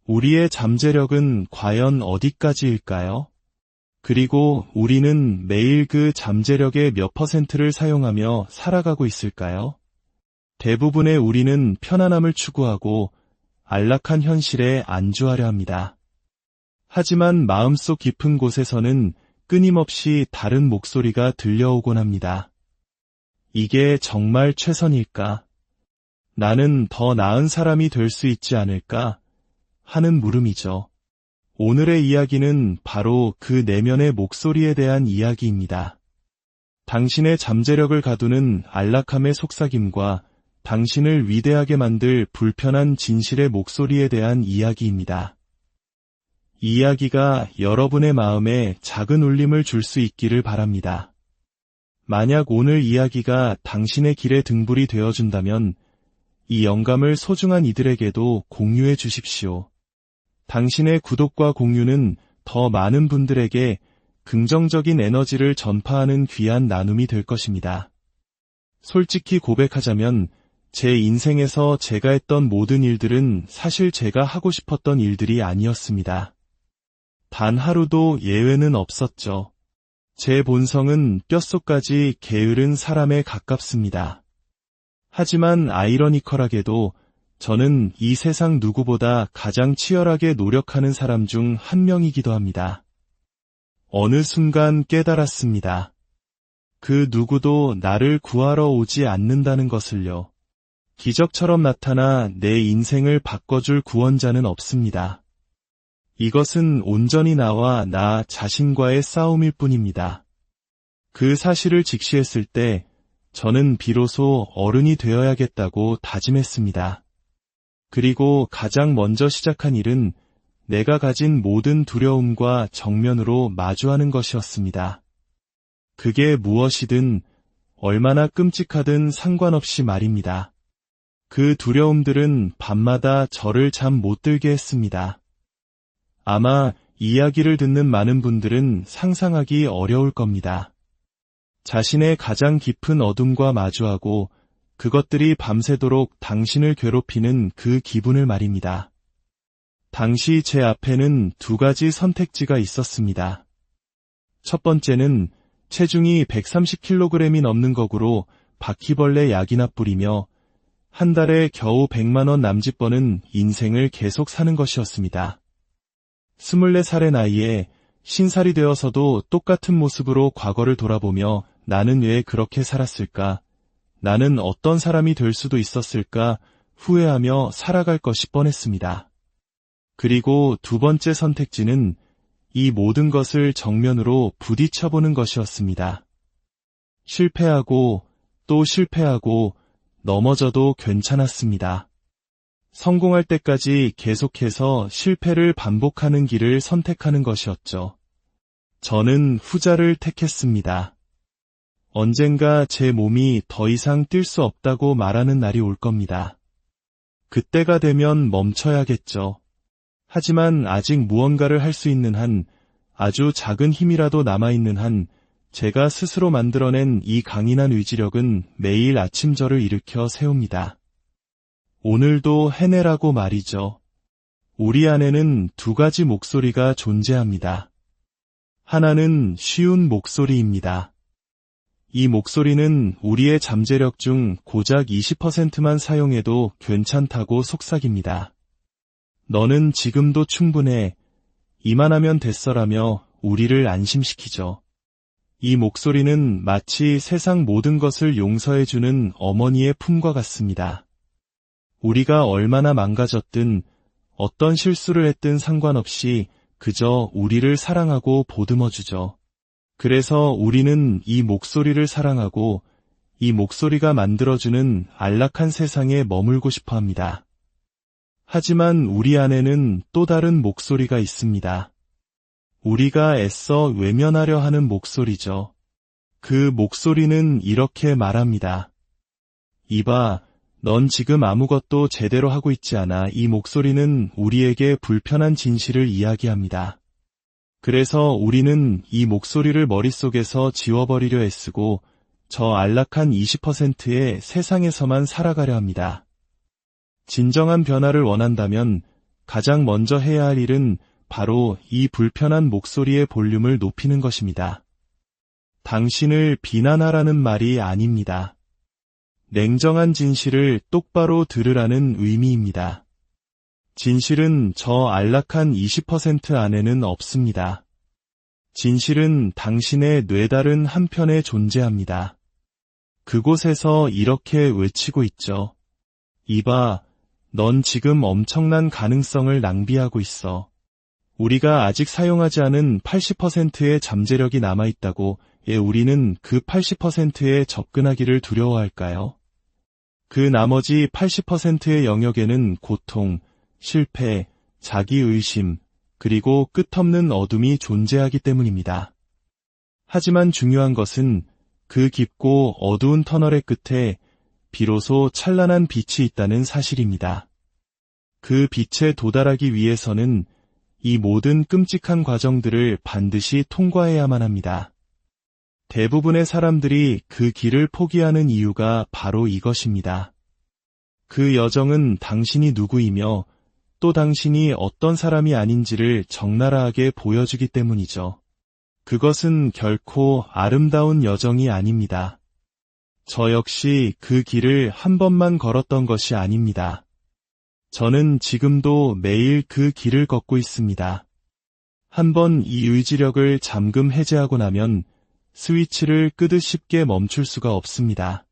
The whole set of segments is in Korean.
우리의 잠재력은 과연 어디까지일까요? 그리고 우리는 매일 그 잠재력의 몇 퍼센트를 사용하며 살아가고 있을까요? 대부분의 우리는 편안함을 추구하고 안락한 현실에 안주하려 합니다. 하지만 마음속 깊은 곳에서는 끊임없이 다른 목소리가 들려오곤 합니다. 이게 정말 최선일까? 나는 더 나은 사람이 될 수 있지 않을까? 하는 물음이죠. 오늘의 이야기는 바로 그 내면의 목소리에 대한 이야기입니다. 당신의 잠재력을 가두는 안락함의 속삭임과 당신을 위대하게 만들 불편한 진실의 목소리에 대한 이야기입니다. 이 이야기가 여러분의 마음에 작은 울림을 줄 수 있기를 바랍니다. 만약 오늘 이야기가 당신의 길의 등불이 되어준다면 이 영감을 소중한 이들에게도 공유해 주십시오. 당신의 구독과 공유는 더 많은 분들에게 긍정적인 에너지를 전파하는 귀한 나눔이 될 것입니다. 솔직히 고백하자면 제 인생에서 제가 했던 모든 일들은 사실 제가 하고 싶었던 일들이 아니었습니다. 단 하루도 예외는 없었죠. 제 본성은 뼛속까지 게으른 사람에 가깝습니다. 하지만 아이러니컬하게도 저는 이 세상 누구보다 가장 치열하게 노력하는 사람 중 한 명이기도 합니다. 어느 순간 깨달았습니다. 그 누구도 나를 구하러 오지 않는다는 것을요. 기적처럼 나타나 내 인생을 바꿔줄 구원자는 없습니다. 이것은 온전히 나와 나 자신과의 싸움일 뿐입니다. 그 사실을 직시했을 때 저는 비로소 어른이 되어야겠다고 다짐했습니다. 그리고 가장 먼저 시작한 일은 내가 가진 모든 두려움과 정면으로 마주하는 것이었습니다. 그게 무엇이든 얼마나 끔찍하든 상관없이 말입니다. 그 두려움들은 밤마다 저를 잠 못 들게 했습니다. 아마 이야기를 듣는 많은 분들은 상상하기 어려울 겁니다. 자신의 가장 깊은 어둠과 마주하고 그것들이 밤새도록 당신을 괴롭히는 그 기분을 말입니다. 당시 제 앞에는 두 가지 선택지가 있었습니다. 첫 번째는 체중이 130kg이 넘는 거구로 바퀴벌레 약이나 뿌리며 한 달에 겨우 100만 원 남짓 버는 인생을 계속 사는 것이었습니다. 24살의 나이에 신살이 되어서도 똑같은 모습으로 과거를 돌아보며 나는 왜 그렇게 살았을까? 나는 어떤 사람이 될 수도 있었을까? 후회하며 살아갈 것이 뻔했습니다. 그리고 두 번째 선택지는 이 모든 것을 정면으로 부딪혀보는 것이었습니다. 실패하고 또 실패하고 넘어져도 괜찮았습니다. 성공할 때까지 계속해서 실패를 반복하는 길을 선택하는 것이었죠. 저는 후자를 택했습니다. 언젠가 제 몸이 더 이상 뛸 수 없다고 말하는 날이 올 겁니다. 그때가 되면 멈춰야겠죠. 하지만 아직 무언가를 할 수 있는 한, 아주 작은 힘이라도 남아있는 한, 제가 스스로 만들어낸 이 강인한 의지력은 매일 아침 저를 일으켜 세웁니다. 오늘도 해내라고 말이죠. 우리 안에는 두 가지 목소리가 존재합니다. 하나는 쉬운 목소리입니다. 이 목소리는 우리의 잠재력 중 고작 20%만 사용해도 괜찮다고 속삭입니다. 너는 지금도 충분해. 이만하면 됐어라며 우리를 안심시키죠. 이 목소리는 마치 세상 모든 것을 용서해주는 어머니의 품과 같습니다. 우리가 얼마나 망가졌든 어떤 실수를 했든 상관없이 그저 우리를 사랑하고 보듬어주죠. 그래서 우리는 이 목소리를 사랑하고 이 목소리가 만들어주는 안락한 세상에 머물고 싶어 합니다. 하지만 우리 안에는 또 다른 목소리가 있습니다. 우리가 애써 외면하려 하는 목소리죠. 그 목소리는 이렇게 말합니다. 이봐, 넌 지금 아무것도 제대로 하고 있지 않아. 이 목소리는 우리에게 불편한 진실을 이야기합니다. 그래서 우리는 이 목소리를 머릿속에서 지워버리려 애쓰고 저 안락한 20%의 세상에서만 살아가려 합니다. 진정한 변화를 원한다면 가장 먼저 해야 할 일은 바로 이 불편한 목소리의 볼륨을 높이는 것입니다. 당신을 비난하라는 말이 아닙니다. 냉정한 진실을 똑바로 들으라는 의미입니다. 진실은 저 안락한 20% 안에는 없습니다. 진실은 당신의 뇌다른 한편에 존재합니다. 그곳에서 이렇게 외치고 있죠. 이봐, 넌 지금 엄청난 가능성을 낭비하고 있어. 우리가 아직 사용하지 않은 80%의 잠재력이 남아있다고 우리는 그 80%에 접근하기를 두려워할까요? 그 나머지 80%의 영역에는 고통, 실패, 자기의심, 그리고 끝없는 어둠이 존재하기 때문입니다. 하지만 중요한 것은 그 깊고 어두운 터널의 끝에 비로소 찬란한 빛이 있다는 사실입니다. 그 빛에 도달하기 위해서는 이 모든 끔찍한 과정들을 반드시 통과해야만 합니다. 대부분의 사람들이 그 길을 포기하는 이유가 바로 이것입니다. 그 여정은 당신이 누구이며 또 당신이 어떤 사람이 아닌지를 적나라하게 보여주기 때문이죠. 그것은 결코 아름다운 여정이 아닙니다. 저 역시 그 길을 한 번만 걸었던 것이 아닙니다. 저는 지금도 매일 그 길을 걷고 있습니다. 한번 이 의지력을 잠금 해제하고 나면 스위치를 끄듯 쉽게 멈출 수가 없습니다.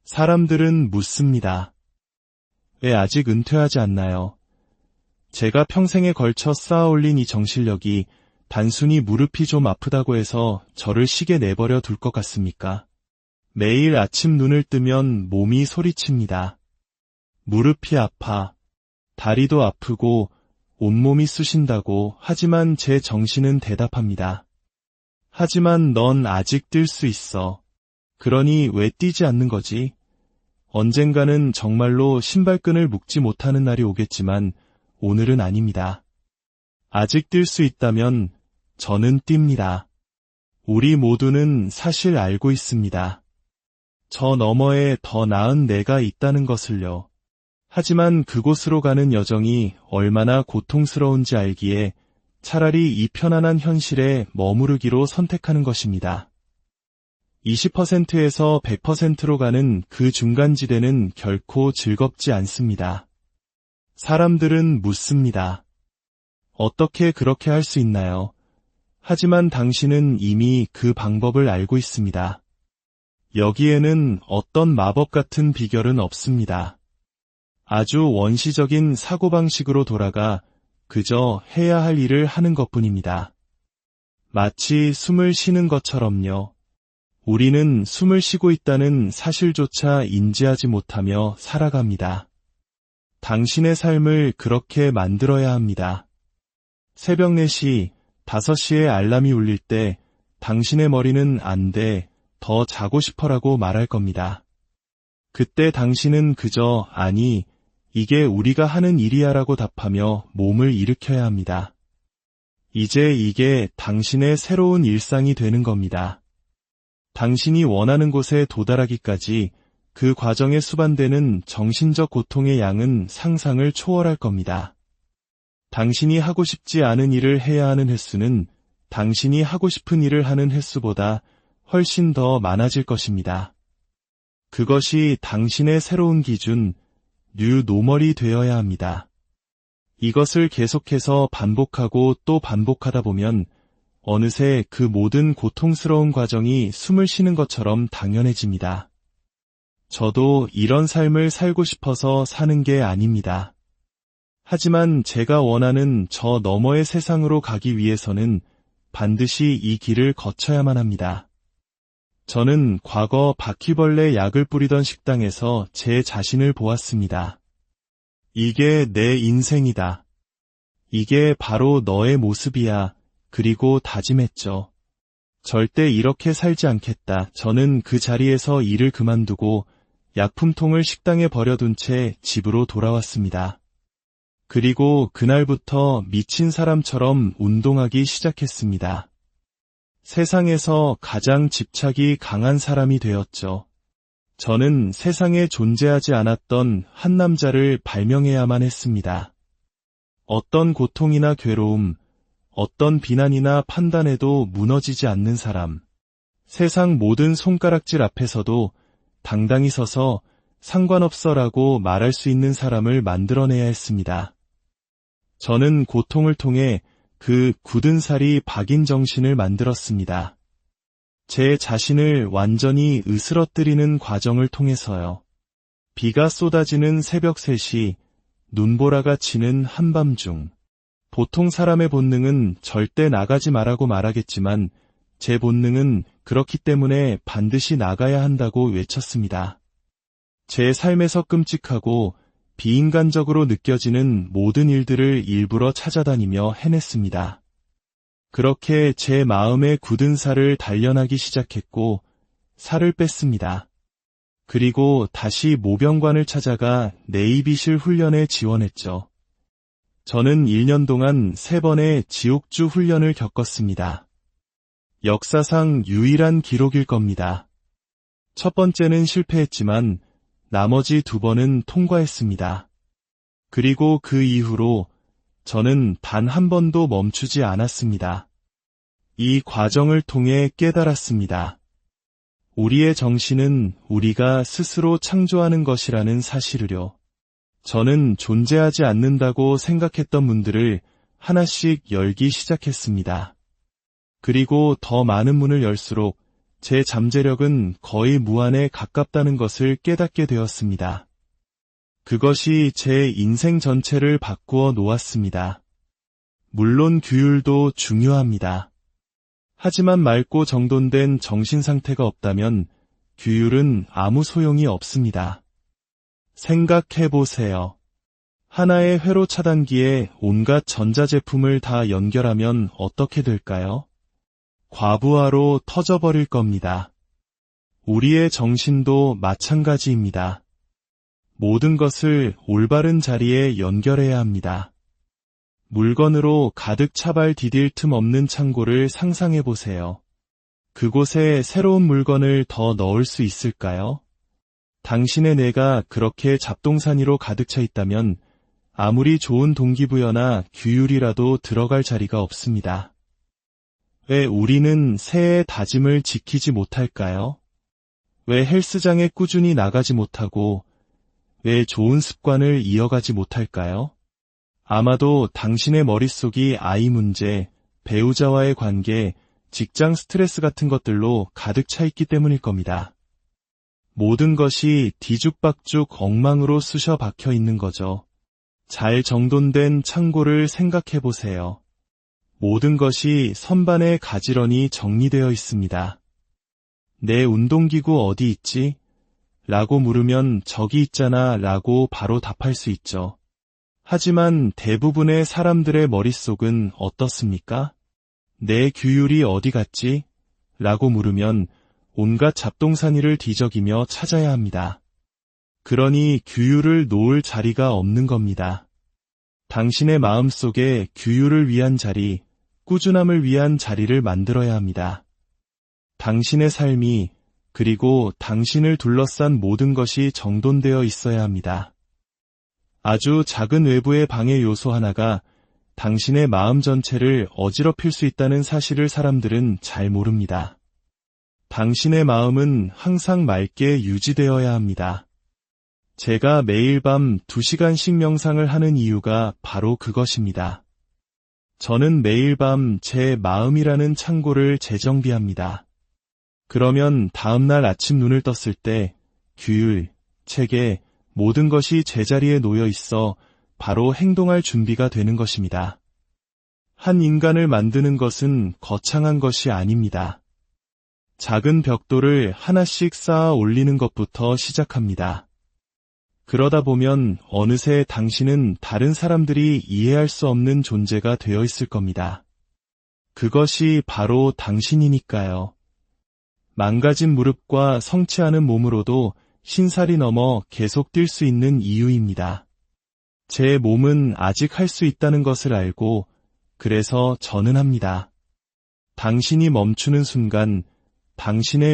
사람들은 묻습니다. 왜 아직 은퇴하지 않나요? 제가 평생에 걸쳐 쌓아올린 이 정신력이 단순히 무릎이 좀 아프다고 해서 저를 쉬게 내버려 둘 것 같습니까? 매일 아침 눈을 뜨면 몸이 소리칩니다. 무릎이 아파, 다리도 아프고 온몸이 쑤신다고 하지만 제 정신은 대답합니다. 하지만 넌 아직 뛸 수 있어. 그러니 왜 뛰지 않는 거지? 언젠가는 정말로 신발끈을 묶지 못하는 날이 오겠지만 오늘은 아닙니다. 아직 뛸 수 있다면 저는 뜁니다. 우리 모두는 사실 알고 있습니다. 저 너머에 더 나은 내가 있다는 것을요. 하지만 그곳으로 가는 여정이 얼마나 고통스러운지 알기에 차라리 이 편안한 현실에 머무르기로 선택하는 것입니다. 20%에서 100%로 가는 그 중간지대는 결코 즐겁지 않습니다. 사람들은 묻습니다. 어떻게 그렇게 할 수 있나요? 하지만 당신은 이미 그 방법을 알고 있습니다. 여기에는 어떤 마법 같은 비결은 없습니다. 아주 원시적인 사고방식으로 돌아가 그저 해야 할 일을 하는 것뿐입니다. 마치 숨을 쉬는 것처럼요. 우리는 숨을 쉬고 있다는 사실조차 인지하지 못하며 살아갑니다. 당신의 삶을 그렇게 만들어야 합니다. 새벽 4시, 5시에 알람이 울릴 때 당신의 머리는 안 돼, 더 자고 싶어라고 말할 겁니다. 그때 당신은 그저 아니, 이게 우리가 하는 일이야라고 답하며 몸을 일으켜야 합니다. 이제 이게 당신의 새로운 일상이 되는 겁니다. 당신이 원하는 곳에 도달하기까지 그 과정에 수반되는 정신적 고통의 양은 상상을 초월할 겁니다. 당신이 하고 싶지 않은 일을 해야 하는 횟수는 당신이 하고 싶은 일을 하는 횟수보다 훨씬 더 많아질 것입니다. 그것이 당신의 새로운 기준, 뉴 노멀이 되어야 합니다. 이것을 계속해서 반복하고 또 반복하다 보면 어느새 그 모든 고통스러운 과정이 숨을 쉬는 것처럼 당연해집니다. 저도 이런 삶을 살고 싶어서 사는 게 아닙니다. 하지만 제가 원하는 저 너머의 세상으로 가기 위해서는 반드시 이 길을 거쳐야만 합니다. 저는 과거 바퀴벌레 약을 뿌리던 식당에서 제 자신을 보았습니다. 이게 내 인생이다. 이게 바로 너의 모습이야. 그리고 다짐했죠. 절대 이렇게 살지 않겠다. 저는 그 자리에서 일을 그만두고 약품통을 식당에 버려둔 채 집으로 돌아왔습니다. 그리고 그날부터 미친 사람처럼 운동하기 시작했습니다. 세상에서 가장 집착이 강한 사람이 되었죠. 저는 세상에 존재하지 않았던 한 남자를 발명해야만 했습니다. 어떤 고통이나 괴로움, 어떤 비난이나 판단에도 무너지지 않는 사람. 세상 모든 손가락질 앞에서도 당당히 서서 상관없어라고 말할 수 있는 사람을 만들어내야 했습니다. 저는 고통을 통해 그 굳은 살이 박인 정신을 만들었습니다. 제 자신을 완전히 으스러뜨리는 과정을 통해서요. 비가 쏟아지는 새벽 3시, 눈보라가 치는 한밤중. 보통 사람의 본능은 절대 나가지 말라고 말하겠지만 제 본능은 그렇기 때문에 반드시 나가야 한다고 외쳤습니다. 제 삶에서 끔찍하고 비인간적으로 느껴지는 모든 일들을 일부러 찾아다니며 해냈습니다. 그렇게 제 마음의 굳은 살을 단련하기 시작했고 살을 뺐습니다. 그리고 다시 모병관을 찾아가 네이비실 훈련에 지원했죠. 저는 1년 동안 3번의 지옥주 훈련을 겪었습니다. 역사상 유일한 기록일 겁니다. 첫 번째는 실패했지만 나머지 2번은 통과했습니다. 그리고 그 이후로 저는 단 한 번도 멈추지 않았습니다. 이 과정을 통해 깨달았습니다. 우리의 정신은 우리가 스스로 창조하는 것이라는 사실을요. 저는 존재하지 않는다고 생각했던 문들을 하나씩 열기 시작했습니다. 그리고 더 많은 문을 열수록 제 잠재력은 거의 무한에 가깝다는 것을 깨닫게 되었습니다. 그것이 제 인생 전체를 바꾸어 놓았습니다. 물론 규율도 중요합니다. 하지만 맑고 정돈된 정신 상태가 없다면 규율은 아무 소용이 없습니다. 생각해보세요. 하나의 회로 차단기에 온갖 전자제품을 다 연결하면 어떻게 될까요? 과부하로 터져버릴 겁니다. 우리의 정신도 마찬가지입니다. 모든 것을 올바른 자리에 연결해야 합니다. 물건으로 가득 차발 디딜 틈 없는 창고를 상상해보세요. 그곳에 새로운 물건을 더 넣을 수 있을까요? 당신의 뇌가 그렇게 잡동사니로 가득 차 있다면 아무리 좋은 동기부여나 규율이라도 들어갈 자리가 없습니다. 왜 우리는 새해의 다짐을 지키지 못할까요? 왜 헬스장에 꾸준히 나가지 못하고 왜 좋은 습관을 이어가지 못할까요? 아마도 당신의 머릿속이 아이 문제, 배우자와의 관계, 직장 스트레스 같은 것들로 가득 차 있기 때문일 겁니다. 모든 것이 뒤죽박죽 엉망으로 쑤셔 박혀 있는 거죠. 잘 정돈된 창고를 생각해 보세요. 모든 것이 선반에 가지런히 정리되어 있습니다. 내 운동기구 어디 있지? 라고 물으면 저기 있잖아 라고 바로 답할 수 있죠. 하지만 대부분의 사람들의 머릿속은 어떻습니까? 내 규율이 어디 갔지? 라고 물으면 온갖 잡동사니를 뒤적이며 찾아야 합니다. 그러니 규율을 놓을 자리가 없는 겁니다. 당신의 마음속에 규율을 위한 자리, 꾸준함을 위한 자리를 만들어야 합니다. 당신의 삶이 그리고 당신을 둘러싼 모든 것이 정돈되어 있어야 합니다. 아주 작은 외부의 방해 요소 하나가 당신의 마음 전체를 어지럽힐 수 있다는 사실을 사람들은 잘 모릅니다. 당신의 마음은 항상 맑게 유지되어야 합니다. 제가 매일 밤 2시간씩 명상을 하는 이유가 바로 그것입니다. 저는 매일 밤 제 마음이라는 창고를 재정비합니다. 그러면 다음날 아침 눈을 떴을 때 규율, 체계, 모든 것이 제자리에 놓여 있어 바로 행동할 준비가 되는 것입니다. 한 인간을 만드는 것은 거창한 것이 아닙니다. 작은 벽돌을 하나씩 쌓아 올리는 것부터 시작합니다. 그러다 보면 어느새 당신은 다른 사람들이 이해할 수 없는 존재가 되어 있을 겁니다. 그것이 바로 당신이니까요. 망가진 무릎과 성취하는 몸으로도 신살이 넘어 계속 뛸 수 있는 이유입니다. 제 몸은 아직 할 수 있다는 것을 알고 그래서 저는 합니다. 당신이 멈추는 순간 당신의